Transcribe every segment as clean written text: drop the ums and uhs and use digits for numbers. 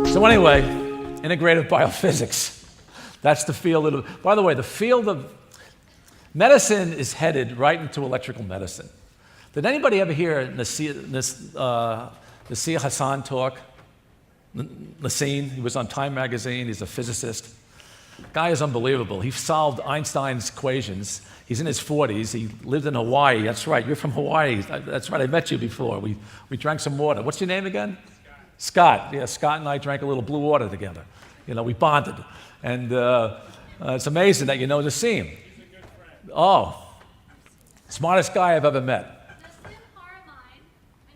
So anyway, integrative biophysics. That's the field of, by the way, the field of medicine is headed right into electrical medicine. Did anybody ever hear Nasir Hassan talk? Nassim, he was on Time magazine, he's a physicist. Guy is unbelievable. He solved Einstein's equations. He's in his 40s. He lived in Hawaii. That's right, you're from Hawaii. That's right, I met you before. We drank some water. What's your name again? Scott. Yeah, Scott and I drank a little blue water together. You know, we bonded. And it's amazing that you know Nassim. He's a good friend. Oh, smartest guy I've ever met. And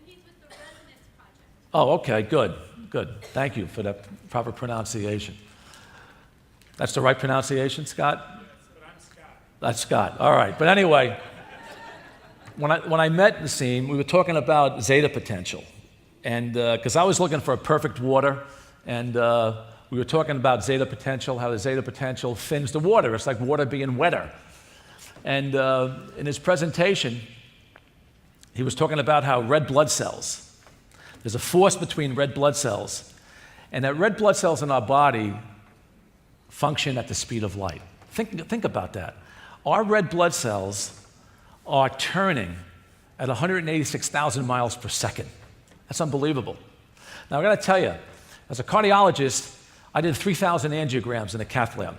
he's with the Resonance Project. Oh, okay, good. Thank you for that proper pronunciation. That's the right pronunciation, Scott? Yes, but I'm Scott. That's Scott. All right. But anyway, when I met Nassim, we were talking about zeta potential. And because I was looking for a perfect water, and we were talking about zeta potential, how the zeta potential thins the water. It's like water being wetter. And in his presentation, he was talking about how red blood cells, there's a force between red blood cells, and that red blood cells in our body function at the speed of light. Think about that. Our red blood cells are turning at 186,000 miles per second. That's unbelievable. Now, I got to tell you, as a cardiologist, I did 3,000 angiograms in a cath lab.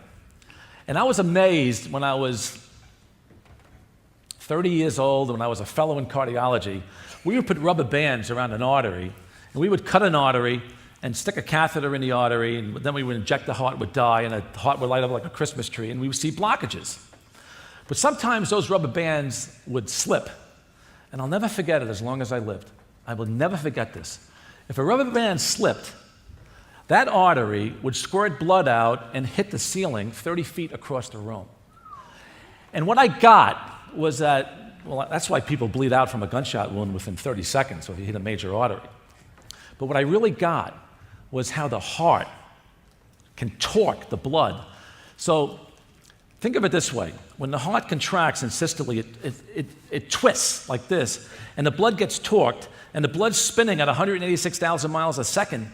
And I was amazed when I was 30 years old, when I was a fellow in cardiology. We would put rubber bands around an artery, and we would cut an artery and stick a catheter in the artery, and then we would inject the heart with dye, and the heart would light up like a Christmas tree, and we would see blockages. But sometimes those rubber bands would slip, and I'll never forget it as long as I lived. I will never forget this. If a rubber band slipped, that artery would squirt blood out and hit the ceiling 30 feet across the room. And what I got was that, well, that's why people bleed out from a gunshot wound within 30 seconds if you hit a major artery. But what I really got was how the heart can torque the blood. So think of it this way. When the heart contracts in systole, it twists like this, and the blood gets torqued, and the blood's spinning at 186,000 miles a second.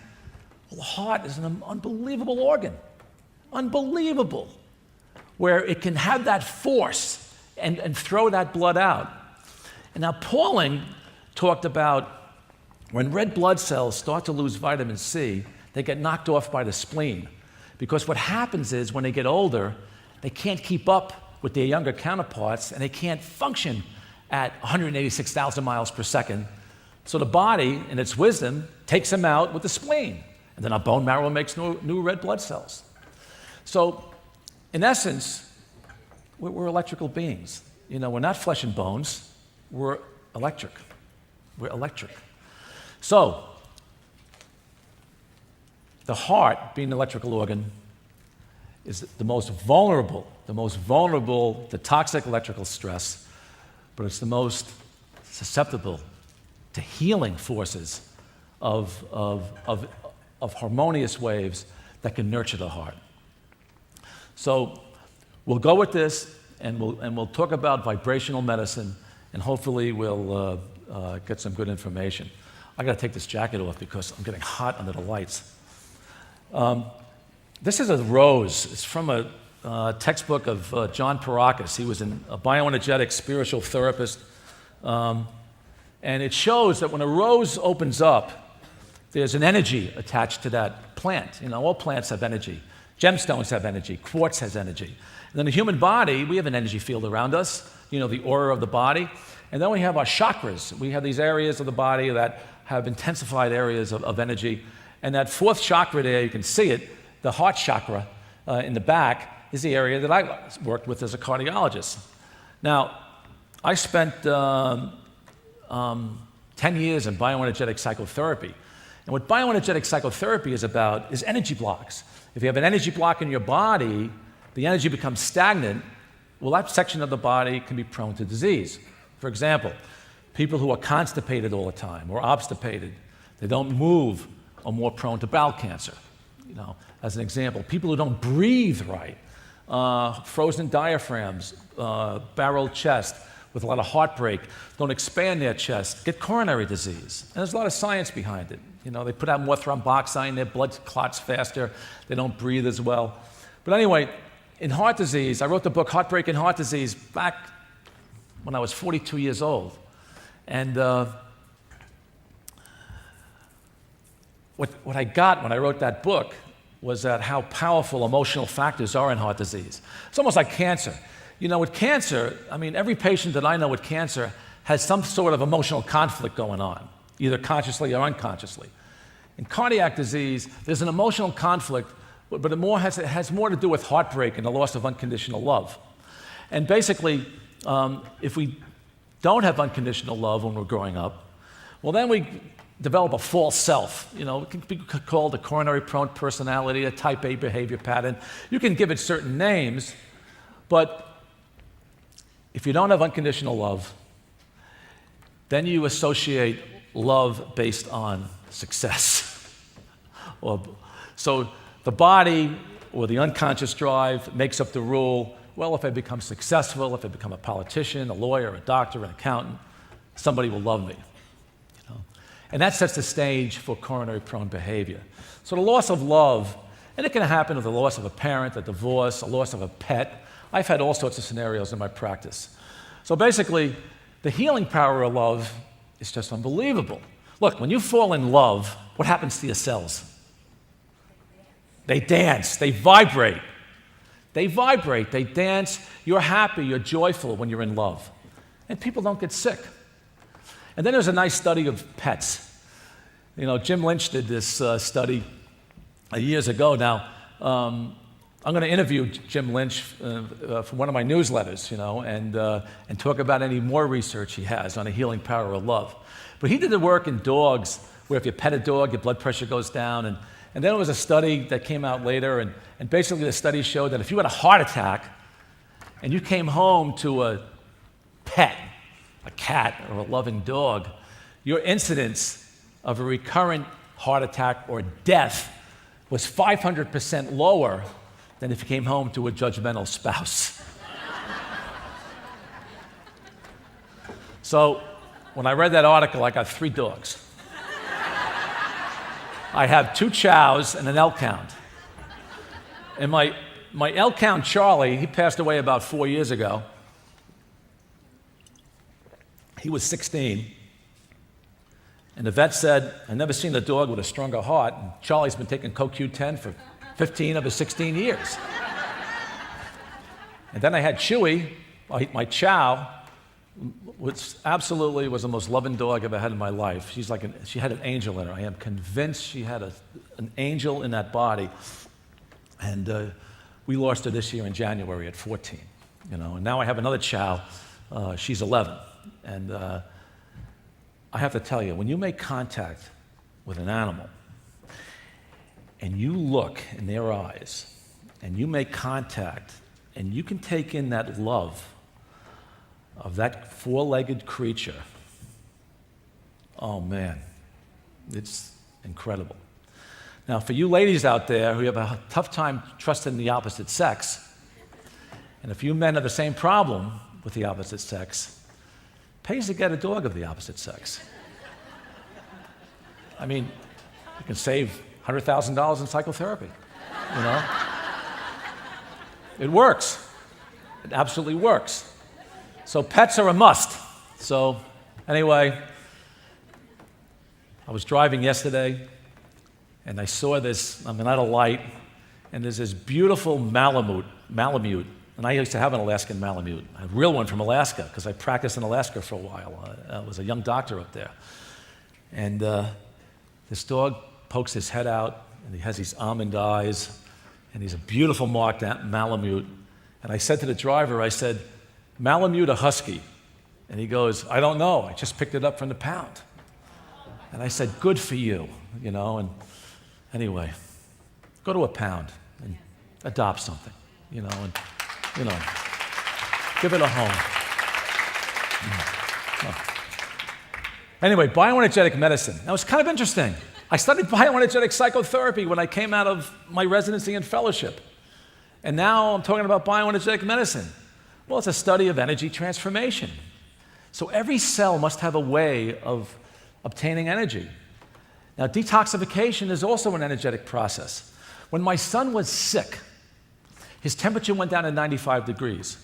Well, the heart is an unbelievable organ. Unbelievable. Where it can have that force and throw that blood out. And now Pauling talked about when red blood cells start to lose vitamin C, they get knocked off by the spleen. Because what happens is when they get older, they can't keep up with their younger counterparts, and they can't function at 186,000 miles per second. So the body, in its wisdom, takes them out with the spleen. And then our bone marrow makes new red blood cells. So, in essence, we're electrical beings. You know, we're not flesh and bones. We're electric. We're electric. So, the heart, being an electrical organ, is the most vulnerable to toxic electrical stress, but it's the most susceptible to healing forces of harmonious waves that can nurture the heart. So we'll go with this, and we'll talk about vibrational medicine, and hopefully we'll get some good information. I got to take this jacket off because I'm getting hot under the lights. This is a rose. It's from a textbook of John Parakis. He was a bioenergetic spiritual therapist. And it shows that when a rose opens up, there's an energy attached to that plant. You know, all plants have energy. Gemstones have energy. Quartz has energy. And then the human body, we have an energy field around us, you know, the aura of the body. And then we have our chakras. We have these areas of the body that have intensified areas of energy. And that fourth chakra there, you can see it, the heart chakra in the back, is the area that I worked with as a cardiologist. Now, I spent 10 years in bioenergetic psychotherapy. And what bioenergetic psychotherapy is about is energy blocks. If you have an energy block in your body, the energy becomes stagnant, well, that section of the body can be prone to disease. For example, people who are constipated all the time or obstipated, they don't move, are more prone to bowel cancer. You know, as an example, people who don't breathe right, frozen diaphragms, barrel chest, with a lot of heartbreak don't expand their chest get coronary disease. And there's a lot of science behind it. You know, they put out more thromboxane, their blood clots faster, they don't breathe as well. But anyway, in heart disease, I wrote the book Heartbreak in Heart Disease back when I was 42 years old. And what I got when I wrote that book was that how powerful emotional factors are in heart disease. It's almost like cancer. You know, with cancer, I mean, every patient that I know with cancer has some sort of emotional conflict going on, either consciously or unconsciously. In cardiac disease, there's an emotional conflict, but it has more to do with heartbreak and the loss of unconditional love. And basically, if we don't have unconditional love when we're growing up, well, then we develop a false self. You know, it can be called a coronary prone personality, a type A behavior pattern. You can give it certain names, but if you don't have unconditional love, then you associate love based on success. So the body or the unconscious drive makes up the rule. Well, if I become successful, if I become a politician, a lawyer, a doctor, an accountant, somebody will love me. You know? And that sets the stage for coronary prone behavior. So the loss of love, and it can happen with the loss of a parent, a divorce, a loss of a pet. I've had all sorts of scenarios in my practice. So basically, the healing power of love is just unbelievable. Look, when you fall in love, what happens to your cells? They dance, they vibrate. They vibrate, they dance. You're happy, you're joyful when you're in love. And people don't get sick. And then there's a nice study of pets. You know, Jim Lynch did this study years ago. Now, I'm going to interview Jim Lynch for one of my newsletters, you know, and talk about any more research he has on the healing power of love. But he did the work in dogs where if you pet a dog, your blood pressure goes down. And then there was a study that came out later, and basically the study showed that if you had a heart attack and you came home to a pet, a cat or a loving dog, your incidence of a recurrent heart attack or death was 500% lower than if you came home to a judgmental spouse. So when I read that article, I got 3 dogs. I have 2 chows and an elk-hound. And my elk-hound, Charlie, he passed away about 4 years ago. He was 16. And the vet said, I've never seen a dog with a stronger heart. And Charlie's been taking CoQ10 for 15 of his 16 years. And then I had Chewy, my chow, which absolutely was the most loving dog I've ever had in my life. She had an angel in her. I am convinced she had an angel in that body. And we lost her this year in January at 14. You know, and now I have another chow. She's 11. And I have to tell you, when you make contact with an animal and you look in their eyes and you make contact and you can take in that love of that 4-legged creature, oh man, it's incredible. Now, for you ladies out there who have a tough time trusting the opposite sex, and if you men have the same problem with the opposite sex, pays to get a dog of the opposite sex. I mean, you can save $100,000 in psychotherapy, you know? It works. It absolutely works. So pets are a must. So anyway, I was driving yesterday, and I saw this, I'm at a light, and there's this beautiful Malamute, and I used to have an Alaskan Malamute, a real one from Alaska, because I practiced in Alaska for a while. I was a young doctor up there. And this dog pokes his head out, and he has these almond eyes, and he's a beautiful marked Malamute. And I said to the driver, I said, Malamute or Husky? And he goes, I don't know, I just picked it up from the pound. And I said, good for you, you know, and anyway, go to a pound and adopt something, you know, and, you know, give it a home. Anyway, bioenergetic medicine. That was kind of interesting. I studied bioenergetic psychotherapy when I came out of my residency and fellowship. And now I'm talking about bioenergetic medicine. Well, it's a study of energy transformation. So every cell must have a way of obtaining energy. Now, detoxification is also an energetic process. When my son was sick, his temperature went down to 95 degrees.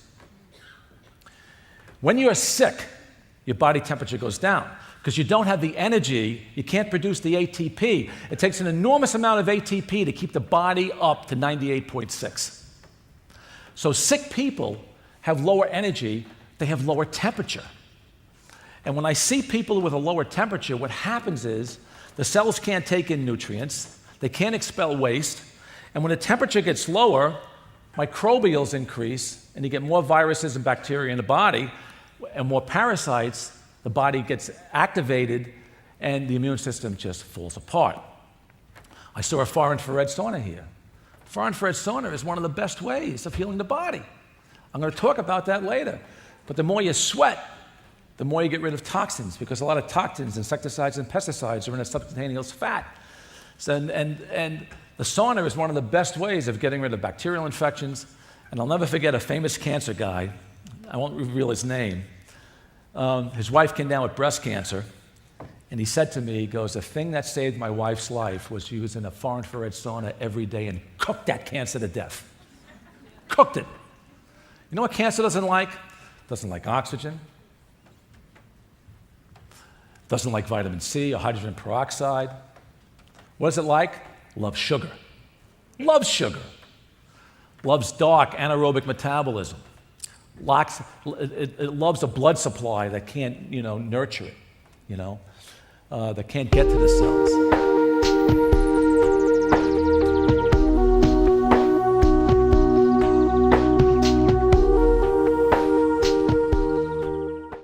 When you're sick, your body temperature goes down because you don't have the energy, you can't produce the ATP. It takes an enormous amount of ATP to keep the body up to 98.6. So sick people have lower energy, they have lower temperature. And when I see people with a lower temperature, what happens is the cells can't take in nutrients, they can't expel waste, and when the temperature gets lower, microbials increase, and you get more viruses and bacteria in the body, and more parasites, the body gets activated, and the immune system just falls apart. I saw a far infrared sauna here. Far infrared sauna is one of the best ways of healing the body. I'm going to talk about that later. But the more you sweat, the more you get rid of toxins, because a lot of toxins, insecticides, and pesticides are in a subcutaneous fat. So, and the sauna is one of the best ways of getting rid of bacterial infections. And I'll never forget a famous cancer guy. I won't reveal his name. His wife came down with breast cancer, and he said to me, he goes, the thing that saved my wife's life was she was in a far infrared sauna every day and cooked that cancer to death. Cooked it. You know what cancer doesn't like? Doesn't like oxygen. Doesn't like vitamin C or hydrogen peroxide. What does it like? Loves sugar. Loves sugar. Loves dark anaerobic metabolism. It loves a blood supply that can't, nurture it, that can't get to the cells.